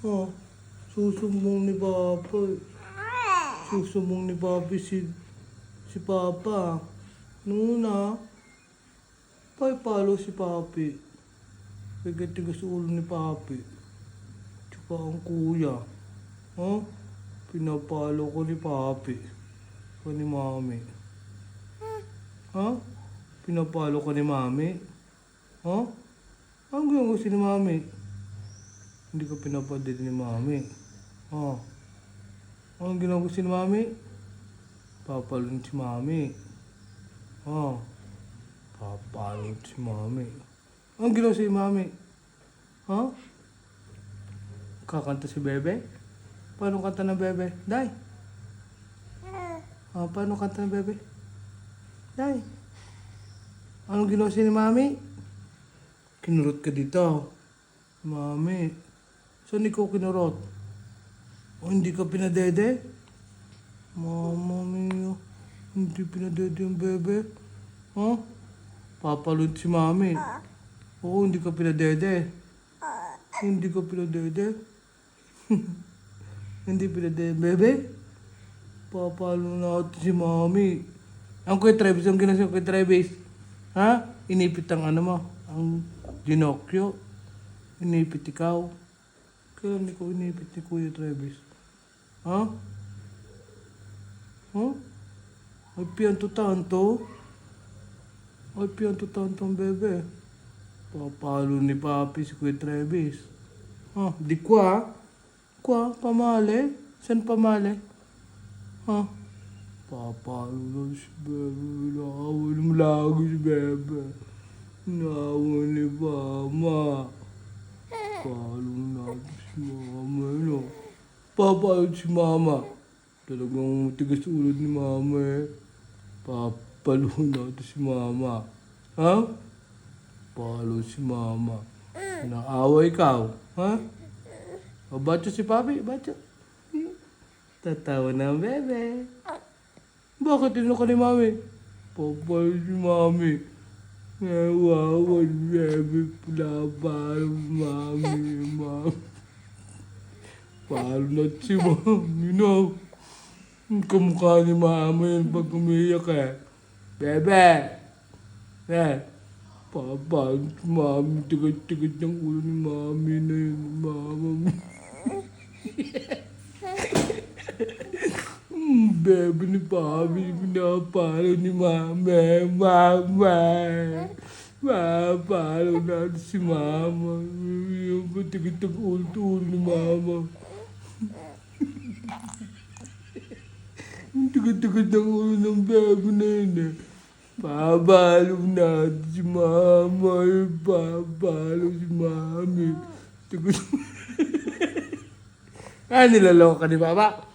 Oh, susumbong ni Papa. Susumbong ni Papi si Papa. Nuna, palo si Papi. Tigas ulo ni Papi. Tsaka ang kuya. Oh, pinapalo ko ni Papi. O ni Mami. Ha? Pinapalo ko ni Mami. Ha? Ang gawin ko si Mami? Hindi ko pinapadid ni Mami. Ha? Ang ginawa ko si Mami? Papalun si Mami. Ha? Papalun si Mami. Ang ginawa si Mami? Ha? Kakanta si Bebe? Paano kanta ng Bebe? Day? Paano kanta ng Bebe? Day? Anong ginawa si Mami? Kinurot ka dito. Mami. Saan ikaw kinurot? O hindi ka pinadede? Mama mia. Hindi pinadede yung Bebe. Ha? Papalun si Mami. Oo, hindi ka pinadede. Hindi ka pinadede. Hindi pinadede, Bebe. Papalun natin si Mami. Ang Kuya Travis, ang ginasya Kuya Travis. Ha? Inipit ang ano mo, ang Ginocchio. Inipit ikaw. Kailan ikaw inipit ni Kuya Travis? Ha? Ha? Ay pianto tanto. Ay pianto tanto ang Bebe. Papalo ni Papi si Kuya Travis. Ha? Di kwa? Kwa? Pamale? Saan pamale? Ha? Papalo na si Bebe. Naawan mo lagi si Bebe. Naawan ni Mama. Papalo natin si Mama, no? Papalo si Mama. Talagang tigas ulo ni Mama, eh. Papalo natin si Mama. Ha? Palo si Mama. Naawa ikaw, ha? O, bacho si Papi, bacho. Tatawa na ang Bebe. Bakit ino ka ni Mami? Papalo si Mami. Nawawa si Bebe. Pinapalo si Mami. Palo na si Mami, no? Ang kamukha ni Mama yun pag umiyak, eh. Bebe! Eh, papalo si Mami. Tigas-tigas ng ulo ni Mami na yun. Mama mo. Bebe ni Papi, pinapalo ni Mama. Mama! Papalo natin si Mama. Yung tigas ng ulo ni Mama. Ang tigas-tigas ng ulo ng Bebe na yun, eh. Papalo natin si Mama. Papalo si Mami. Tigas. Nilaloko ka ni Papa?